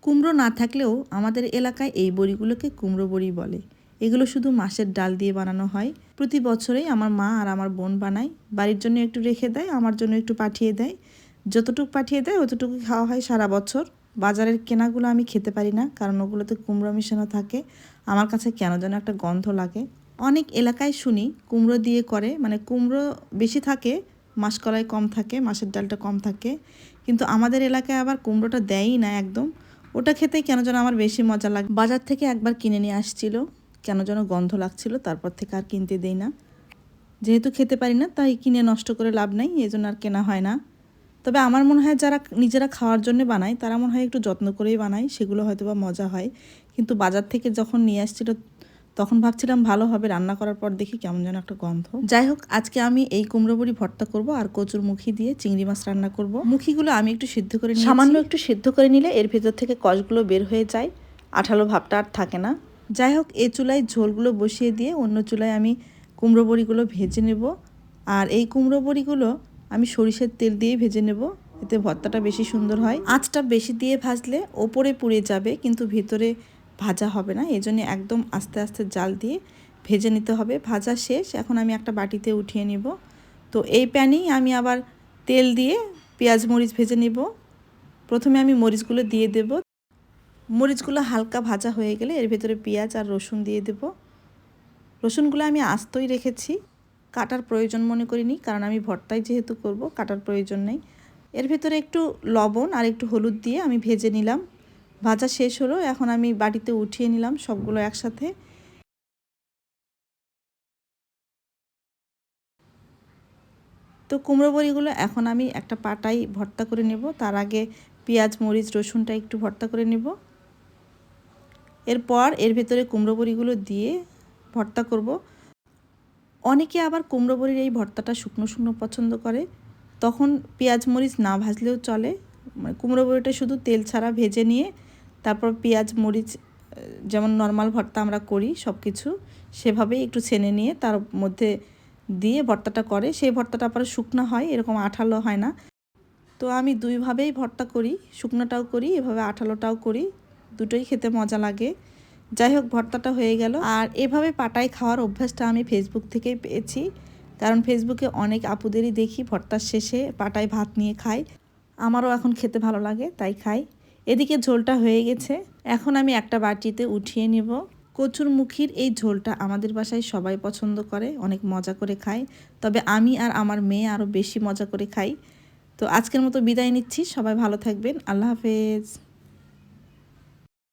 কুমড়ো না থাকলেও আমাদের এলাকায় এই বড়িগুলোকে কুমড়ো বড়ি বলে। এগুলো শুধু মাছের ডাল দিয়ে বানানো হয়। প্রতি বছরেই আমার মা আর আমার বোন বানায়। বাড়ির জন্য একটু রেখে দেয়, আমার জন্য একটু পাঠিয়ে দেয়। যতটুকু পাঠিয়ে দেয় অতটুকু খাওয়া হয় সারা বছর। বাজারের কেনাগুলো আমি খেতে পারি না, কারণ ওগুলোতে কুমড়ো মিশানো থাকে। আমার কাছে কেন যেন একটা গন্ধ লাগে। অনেক এলাকায় শুনি কুমড়ো দিয়ে করে, মানে কুমড়ো বেশি থাকে, মাসকলাই কম থাকে, মাছের ডালটা কম থাকে। কিন্তু আমাদের এলাকায় আবার কুমড়োটা দেয়ই না একদম। ওটা খেতেই কেন যেন আমার বেশি মজা লাগে। বাজার থেকে একবার কিনে নিয়ে আসছিল, কেন যেন গন্ধ লাগছিল, তারপর থেকে আর কিনতে দেই না। যেহেতু খেতে পারি না তাই কিনে নষ্ট করে লাভ নেই, এই জন্য আর কেনা হয় না। তবে আমার মনে হয় যারা নিজেরা খাওয়ার জন্য বানায় তারা মনে হয় একটু যত্ন করেই বানায়, সেগুলো হয়তো বা মজা হয়। কিন্তু বাজার থেকে যখন নিয়ে আসছিল তখন ভাবছিলাম ভালো হবে, রান্না করার পর দেখি কেমন যেন একটা গন্ধ। যাই হোক, আজকে আমি এই কুমড়ো বড়ি ভর্তা করব আর কচুর মুখি দিয়ে চিংড়ি মাছ রান্না করব। মুখিগুলো আমি একটু সিদ্ধ করে নিয়েছি। সামান্য একটু সিদ্ধ করে নিলে এর ভেতর থেকে কষগুলো বের হয়ে যায়, আঠালো ভাবটা আর থাকে না। যাই হোক, এই চুলায় ঝোলগুলো বসিয়ে দিয়ে অন্য চুলায় আমি কুমড়ো বড়িগুলো ভেজে নেব। আর এই কুমড়ো বড়িগুলো আমি সরিষার তেল দিয়ে ভেজে নেব, এতে ভর্তাটা বেশি সুন্দর হয়। আঁচটা বেশি দিয়ে ভাজলে ওপরে পুড়ে যাবে, কিন্তু ভেতরে ভাজা হবে না। এজন্য একদম আস্তে আস্তে জাল দিয়ে ভেজে নিতে হবে। ভাজা শেষ, এখন আমি একটা বাটিতে উঠিয়ে নিব। তো এই প্যানেই আমি আবার তেল দিয়ে পেঁয়াজ মরিচ ভেজে নিব। প্রথমে আমি মরিচগুলো দিয়ে দেব। মরিচগুলো হালকা ভাজা হয়ে গেলে এর ভেতরে পেঁয়াজ আর রসুন দিয়ে দেব। রসুনগুলো আমি আস্তই রেখেছি, কাটার প্রয়োজন মনে করিনি, কারণ আমি ভর্তায় যেহেতু করব কাটার প্রয়োজন নেই। এর ভেতরে একটু লবণ আর একটু হলুদ দিয়ে আমি ভেজে নিলাম। ভাজা শেষ হলো, এখন আমি বাটিতে উঠিয়ে নিলাম সবগুলো একসাথে। তো কুমড়ো বড়িগুলো এখন আমি একটা পাটায় ভর্তা করে নেব। তার আগে পেঁয়াজ মরিচ রসুনটা একটু ভর্তা করে নেব। এরপর এর ভেতরে কুমড়ো বড়িগুলো দিয়ে ভর্তা করব। অনেকে আবার কুমড়ো বড়ির এই ভর্তাটা শুকনো শুকনো পছন্দ করে, তখন পেঁয়াজ মরিচ না ভাজলেও চলে। মানে কুমড়ো বড়িটা শুধু তেল ছাড়া ভেজে নিয়ে তারপর পেঁয়াজ মরিচ যেমন নর্মাল ভর্তা আমরা করি সব কিছু সেভাবেই একটু ছেনে নিয়ে তার মধ্যে দিয়ে ভর্তাটা করে। সেই ভর্তাটা আবার শুকনো হয়, এরকম আঠালো হয় না। তো আমি দুইভাবেই ভর্তা করি, শুকনোটাও করি, এভাবে আঠালোটাও করি, দুটোই খেতে মজা লাগে। যাই হোক, ভর্তাটা হয়ে গেল। আর এভাবে পাটায় খাওয়ার অভ্যাসটা আমি ফেসবুক থেকেই পেয়েছি, কারণ ফেসবুকে অনেক আপুদেরই দেখি ভর্তার শেষে পাটায় ভাত নিয়ে খায়। আমারও এখন খেতে ভালো লাগে, তাই খাই। এদিকে ঝোলটা হয়ে গেছে, এখন আমি একটা বাটিতে উঠিয়ে নেব। কচুর মুখির এই ঝোলটা আমাদের বাসায় সবাই পছন্দ করে, অনেক মজা করে খায়। তবে আমি আর আমার মেয়ে আরও বেশি মজা করে খাই। তো আজকের মতো বিদায় নিচ্ছি, সবাই ভালো থাকবেন, আল্লাহ হাফেজ।